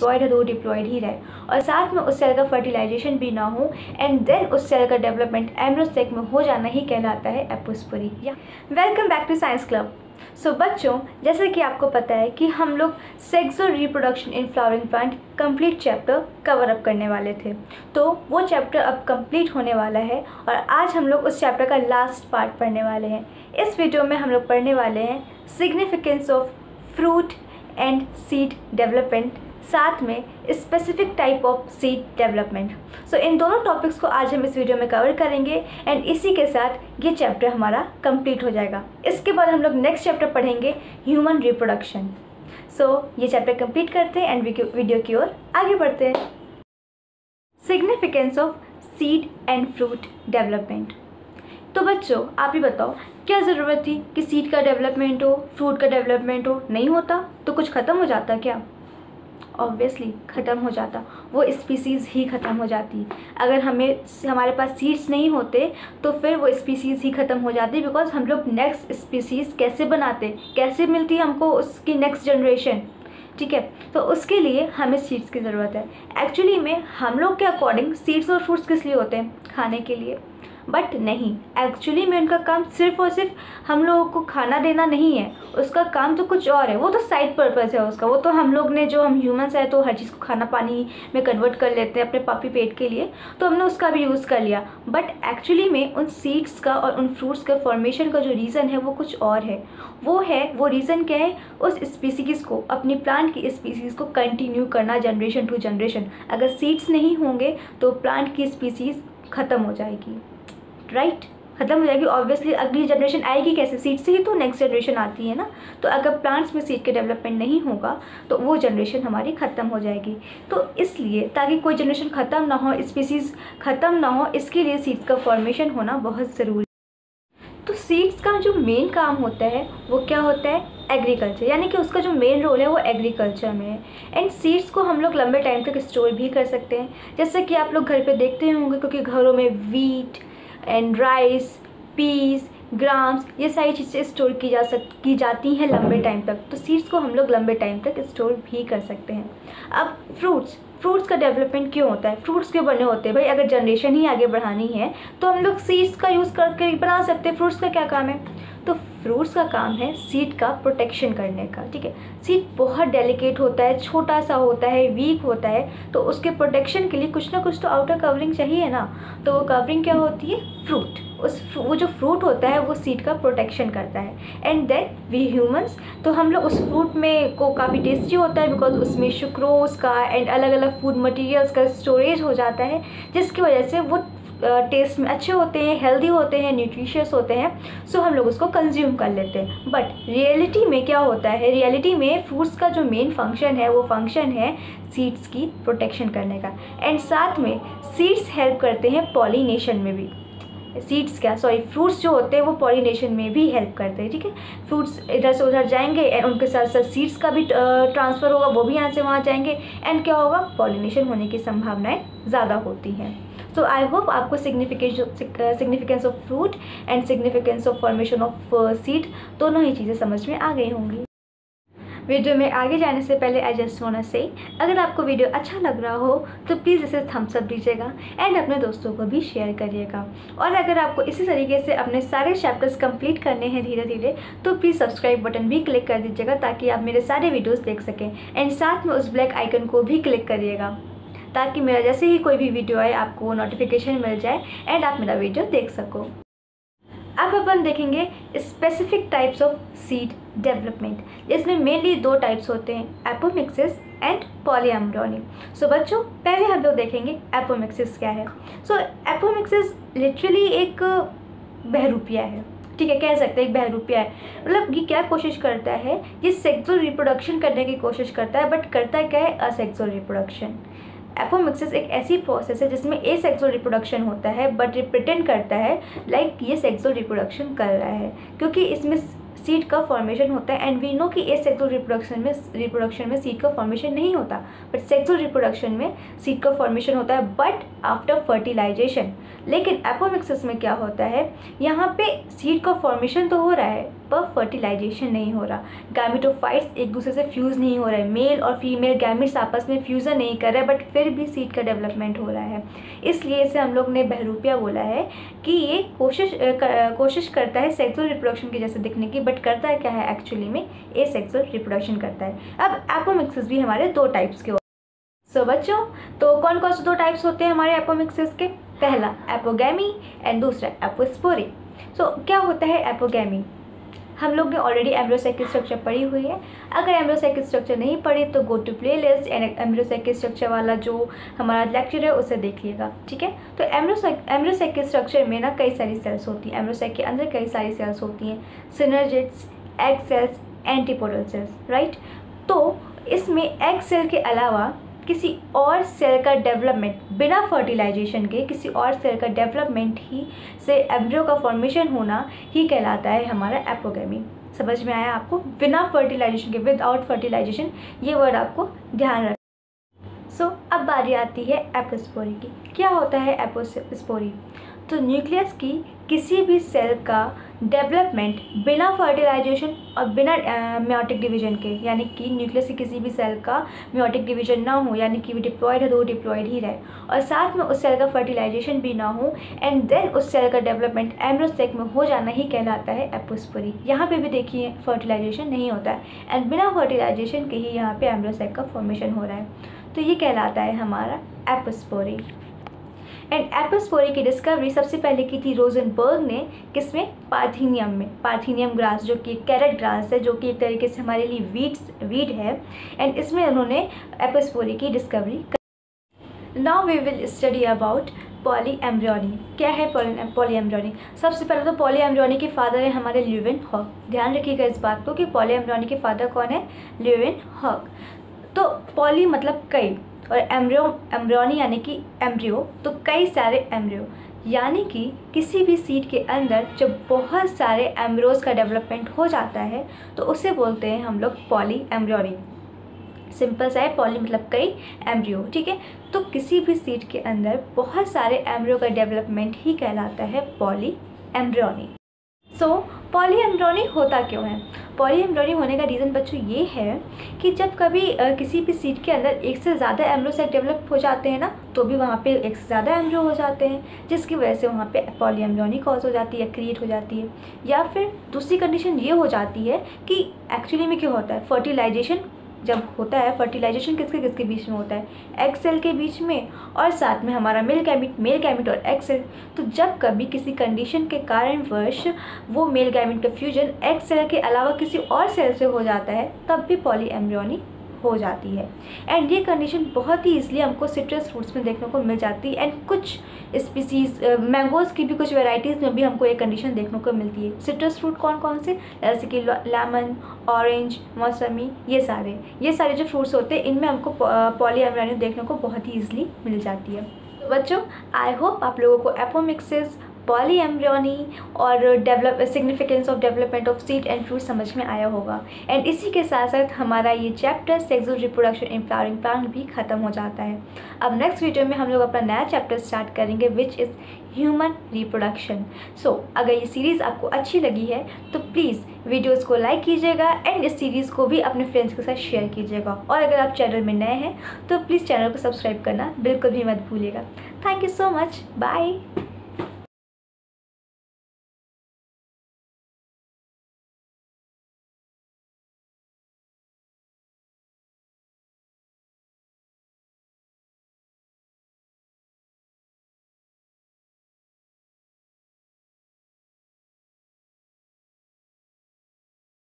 Diploid है तो वो डिप्लॉयड ही रहे, और साथ में उस सेल का फर्टिलाइजेशन भी ना हो, एंड देन उस सेल का डेवलपमेंट एम्ब्रियो सेक में हो जाना ही कहलाता है एपोस्पोरी। या welcome back to science club. So बच्चों, जैसे कि आपको पता है कि हम लोग sexual reproduction in flowering plant complete chapter cover up करने वाले थे, तो वो चैप्टर अब कंप्लीट होने वाला है और आज हम लोग उस चैप्टर का लास्ट पार्ट पढ़ने वाले हैं। इस वीडियो में हम लोग पढ़ने वाले हैं significance of fruit and seed development, साथ में specific type of seed development. So इन दोनों टॉपिक्स को आज हम इस वीडियो में कवर करेंगे एंड इसी के साथ ये चैप्टर हमारा कंप्लीट हो जाएगा। इसके बाद हम लोग नेक्स्ट चैप्टर पढ़ेंगे ह्यूमन रिप्रोडक्शन। सो ये चैप्टर कंप्लीट करते हैं एंड वीडियो की ओर आगे बढ़ते हैं। Significance of seed and fruit development. तो बच्चों, आप ही बताओ, क्या ज़रूरत थी कि सीड का डेवलपमेंट हो, फ्रूट का डेवलपमेंट हो? नहीं होता तो कुछ ख़त्म हो जाता क्या? ऑब्वियसली ख़त्म हो जाता, वो स्पीसीज़ ही ख़त्म हो जाती। अगर हमारे पास सीड्स नहीं होते तो फिर वो स्पीसीज़ ही ख़त्म हो जाती, बिकॉज हम लोग नेक्स्ट स्पीसीज़ कैसे बनाते, कैसे मिलती हमको उसकी नेक्स्ट जनरेशन? ठीक है, तो उसके लिए हमें सीड्स की ज़रूरत है। एक्चुअली में हम लोग के अकॉर्डिंग सीड्स और फ्रूट्स किस लिए होते हैं? खाने के लिए। बट नहीं, एक्चुअली में उनका काम सिर्फ और सिर्फ हम लोगों को खाना देना नहीं है, उसका काम तो कुछ और है। वो तो साइड पर्पज़ है उसका, वो तो हम लोग ने, जो हम ह्यूमंस है तो हर चीज़ को खाना पानी में कन्वर्ट कर लेते हैं अपने पापी पेट के लिए, तो हमने उसका भी यूज़ कर लिया। बट एक्चुअली में उन सीड्स का और उन फ्रूट्स का फॉर्मेशन का जो रीज़न है वो कुछ और है। वो रीज़न क्या है? उस स्पीसीज़ को, अपनी प्लांट की स्पीसीज़ को कंटिन्यू करना जनरेशन टू जनरेशन। अगर सीड्स नहीं होंगे तो प्लांट की स्पीसीज़ ख़त्म हो जाएगी, राइट? ख़त्म हो जाएगी। ऑब्वियसली अगली जनरेशन आएगी कैसे? सीड से ही तो नेक्स्ट जनरेशन आती है ना। तो अगर प्लांट्स में सीड के डेवलपमेंट नहीं होगा तो वो जनरेशन हमारी ख़त्म हो जाएगी। तो इसलिए ताकि कोई जनरेशन ख़त्म ना हो, स्पीसीज़ ख़त्म ना हो, इसके लिए सीड्स का फॉर्मेशन होना बहुत ज़रूरी। तो सीड्स का जो मेन काम होता है वो क्या होता है? एग्रीकल्चर, यानी कि उसका जो मेन रोल है वो एग्रीकल्चर में है। एंड सीड्स को हम लोग लंबे टाइम तक स्टोर भी कर सकते हैं, जैसे कि आप लोग घर पे देखते होंगे, क्योंकि घरों में wheat and rice, peas, grams, ये सारी चीज़ें स्टोर की जाती हैं लंबे टाइम तक। तो सीड्स को हम लोग लंबे टाइम तक स्टोर भी कर सकते हैं। अब फ्रूट्स का डेवलपमेंट क्यों होता है? फ्रूट्स क्यों बने होते हैं भाई? अगर जनरेशन ही आगे बढ़ानी है तो हम लोग सीड्स का यूज़ करके बना सकते हैं। फ्रूट्स का क्या काम है? तो फ्रूट्स का काम है सीड का प्रोटेक्शन करने का। ठीक है, सीड बहुत डेलिकेट होता है, छोटा सा होता है, वीक होता है, तो उसके प्रोटेक्शन के लिए कुछ ना कुछ तो आउटर कवरिंग चाहिए ना। तो वो कवरिंग क्या होती है? फ्रूट। वो जो फ्रूट होता है वो सीड का प्रोटेक्शन करता है। एंड देन वी ह्यूमंस, तो हम लोग उस फ्रूट में को काफ़ी टेस्टी होता है, बिकॉज उसमें शुक्रोज का एंड अलग अलग फूड मटेरियल्स का स्टोरेज हो जाता है, जिसकी वजह से वो टेस्ट में अच्छे होते हैं, हेल्दी होते हैं, न्यूट्रिशियस होते हैं। सो हम लोग उसको कंज्यूम कर लेते हैं। बट रियलिटी में क्या होता है? रियलिटी में फ्रूट्स का जो मेन फंक्शन है वो फंक्शन है सीड्स की प्रोटेक्शन करने का। एंड साथ में सीड्स हेल्प करते हैं पॉलिनेशन में भी। फ्रूट्स जो होते हैं वो पॉलिनेशन में भी हेल्प करते हैं। ठीक है, फ्रूट्स इधर से उधर जाएंगे एंड उनके साथ साथ सीड्स का भी ट्रांसफ़र होगा, वो भी यहाँ से वहाँ जाएंगे एंड क्या होगा? पॉलिनेशन होने की संभावनाएं ज़्यादा होती हैं। सो आई होप आपको significance of fruit and significance of formation of seed दोनों ही चीज़ें समझ में आ गई होंगी। वीडियो में आगे जाने से पहले आई जस्ट वांट टू से, अगर आपको वीडियो अच्छा लग रहा हो तो प्लीज़ इसे थम्स अप दीजिएगा एंड अपने दोस्तों को भी शेयर करिएगा। और अगर आपको इसी तरीके से अपने सारे चैप्टर्स कंप्लीट करने हैं धीरे धीरे, तो प्लीज़ सब्सक्राइब बटन भी क्लिक कर दीजिएगा ताकि आप मेरे सारे वीडियोज़ देख सकें। एंड साथ में उस ब्लैक आइकन को भी क्लिक करिएगा ताकि मेरा जैसे ही कोई भी वीडियो आए आपको नोटिफिकेशन मिल जाए एंड आप मेरा वीडियो देख सको। अब अपन देखेंगे specific types of seed development, जिसमें मेनली दो टाइप्स होते हैं, एपोमिक्सिस एंड पॉलीएम्ब्रियोनी। सो बच्चों, पहले हम लोग देखेंगे एपोमिक्सिस क्या है। सो एपोमिक्सिस लिटरली एक बहरूपिया है। ठीक है, कह सकते हैं एक बहरूपिया है। मतलब ये क्या कोशिश करता है? ये सेक्सुअल रिप्रोडक्शन करने की कोशिश करता है, बट करता क्या है? Asexual reproduction. एपोमिक्सिस एक ऐसी प्रोसेस है जिसमें एसेक्सुअल रिप्रोडक्शन होता है, बट ये प्रिटेंड करता है लाइक ये सेक्सुअल रिप्रोडक्शन कर रहा है, क्योंकि इसमें सीड का फॉर्मेशन होता है। एंड वी नो कि एसेक्सुअल रिप्रोडक्शन में सीड का फॉर्मेशन नहीं होता, बट सेक्सुअल रिप्रोडक्शन में सीड का फॉर्मेशन होता है, बट आफ्टर फर्टिलाइजेशन। लेकिन एपोमिक्सिस में क्या होता है? यहाँ पे सीड का फॉर्मेशन तो हो रहा है, पर फर्टिलाइजेशन नहीं हो रहा, गैमेटोफाइट्स एक दूसरे से फ्यूज़ नहीं हो रहे, मेल और फीमेल गैमेट्स आपस में फ्यूज़न नहीं कर रहे, बट फिर भी सीड का डेवलपमेंट हो रहा है। इसलिए इसे हम लोग ने बहरूपिया बोला है कि ये कोशिश करता है सेक्सुअल रिप्रोडक्शन के जैसे दिखने की, बट करता क्या है एक्चुअली में एसेक्सुअल रिप्रोडक्शन करता है। अब एपोमिक्सिस भी हमारे दो टाइप्स के सो बच्चों, तो कौन कौन से दो टाइप्स होते हैं हमारे एपोमिक्सिस के? पहला एपोगैमी एंड दूसरा एपोस्पोरी। सो क्या होता है एपोगैमी? हम लोग ने ऑलरेडी एम्ब्रियोसाइक की स्ट्रक्चर पढ़ी हुई है। अगर एम्ब्रियोसाइक की स्ट्रक्चर नहीं पढ़ी तो गो टू प्लेलिस्ट एंड एम्ब्रियोसाइक की स्ट्रक्चर वाला जो हमारा लेक्चर है उसे देख लिएगा, ठीक है। तो एम्ब्रियोसाइक के स्ट्रक्चर में ना कई सारी सेल्स होती हैं, एम्ब्रियोसाइक के अंदर कई सारी सेल्स होती हैं, synergids, egg cells, antipodal cells, right. तो इसमें एग सेल के अलावा किसी और सेल का डेवलपमेंट बिना फर्टिलाइजेशन के, किसी और सेल का डेवलपमेंट ही से एम्ब्रियो का फॉर्मेशन होना ही कहलाता है हमारा एपोगैमी। समझ में आया आपको? बिना फर्टिलाइजेशन के, विदाउट फर्टिलाइजेशन, ये वर्ड आपको ध्यान रख। सो अब बारी आती है एपोस्पोरी की। क्या होता है एपोस्पोरी? तो न्यूक्लियस की किसी भी सेल का डेवलपमेंट बिना फर्टिलाइजेशन और बिना मेयोटिक डिवीजन के, यानी कि न्यूक्लियस की किसी भी सेल का मेयोटिक डिवीजन ना हो, यानी कि वो डिप्लॉयड है तो वो डिप्लॉयड ही रहे, और साथ में उस सेल का फर्टिलाइजेशन भी ना हो, एंड देन उस सेल का डेवलपमेंट एम्ब्रियोसाइक में हो जाना ही कहलाता है एपोस्पोरी। यहाँ पे भी देखिए फर्टिलाइजेशन नहीं होता है, एंड बिना फर्टिलाइजेशन के ही यहाँ पे एम्ब्रियोसाइक का फॉर्मेशन हो रहा है, तो ये कहलाता है हमारा एपोस्पोरी। एंड एपोस्पोरी की डिस्कवरी सबसे पहले की थी रोजनबर्ग ने, किसमें? पार्थिनियम में। पार्थिनियम ग्रास जो कि कैरेट ग्रास है, जो कि एक तरीके से हमारे लिए वीड है, एंड इसमें उन्होंने एपोस्पोरी की डिस्कवरी कर। Now we will study about polyembryony. क्या है पॉलीएम्ब्रियोनी? सबसे पहले तो पॉलीएम्ब्रियोनी के फादर है हमारे ल्यूवेनहॉक। ध्यान रखिएगा इस बात को कि पॉलीएम्ब्रियोनी के फादर कौन है? ल्यूवेनहॉक। तो पॉली मतलब कई, और एम्ब्रियोनी यानी कि एम्ब्रियो, तो कई सारे एम्ब्रियो, यानी कि किसी भी सीड के अंदर जब बहुत सारे एम्ब्रियोज का डेवलपमेंट हो जाता है तो उसे बोलते हैं हम लोग पॉलीएम्ब्रियोनी। सिंपल सा है, पॉली मतलब कई, एम्ब्रियो, ठीक है। तो किसी भी सीड के अंदर बहुत सारे एम्ब्रियो का डेवलपमेंट ही कहलाता है पॉलीएम्ब्रियोनी। सो पॉलीएम्ब्रियोनी होता क्यों है? पॉलीएम्ब्रियोनी होने का रीज़न बच्चों ये है कि जब कभी किसी भी सीड के अंदर एक से ज़्यादा एम्ब्रियोसाइट डेवलप हो जाते हैं ना, तो भी वहाँ पे एक से ज़्यादा एम्ब्रियो हो जाते हैं, जिसकी वजह से वहाँ पे पॉलीएम्ब्रियोनी कॉज हो जाती है, क्रिएट हो जाती है। या फिर दूसरी कंडीशन ये हो जाती है कि एक्चुअली में क्या होता है, फर्टिलाइजेशन जब होता है, फर्टिलाइजेशन किसके किसके बीच में होता है? एग सेल के बीच में, और साथ में हमारा मेल गैमीट और एग सेल। तो जब कभी किसी कंडीशन के कारणवश वो मेल गैमीट का फ्यूजन एग सेल के अलावा किसी और सेल से हो जाता है, तब भी पॉलीएम्ब्रियोनी हो जाती है। एंड ये कंडीशन बहुत ही ईजिली हमको सिट्रस फ्रूट्स में देखने को मिल जाती है, एंड कुछ स्पीसीज मैंगोज़ की भी कुछ वेराइटीज़ में भी हमको ये कंडीशन देखने को मिलती है। सिट्रस फ्रूट कौन कौन से? जैसे कि लेमन, ऑरेंज, मौसमी, ये सारे जो फ्रूट्स होते हैं इनमें हमको पॉलीएम्ब्रियोनी देखने को बहुत ही ईजिली मिल जाती है। तो बच्चों, आई होप आप लोगों को एपोमिक्सिस, पॉलीएम्ब्रियोनी और significance of development of seed and fruit समझ में आया होगा। एंड इसी के साथ साथ हमारा ये chapter sexual reproduction in flowering plant भी ख़त्म हो जाता है। अब नेक्स्ट वीडियो में हम लोग अपना नया चैप्टर स्टार्ट करेंगे विच इज़ ह्यूमन रिप्रोडक्शन। सो अगर ये सीरीज़ आपको अच्छी लगी है तो प्लीज़ वीडियोज़ को लाइक कीजिएगा, एंड इस सीरीज़ को भी अपने फ्रेंड्स के साथ शेयर कीजिएगा, और अगर आप चैनल में नए हैं तो प्लीज़ चैनल को सब्सक्राइब करना बिल्कुल भी मत भूलिएगा। Thank you so much, bye.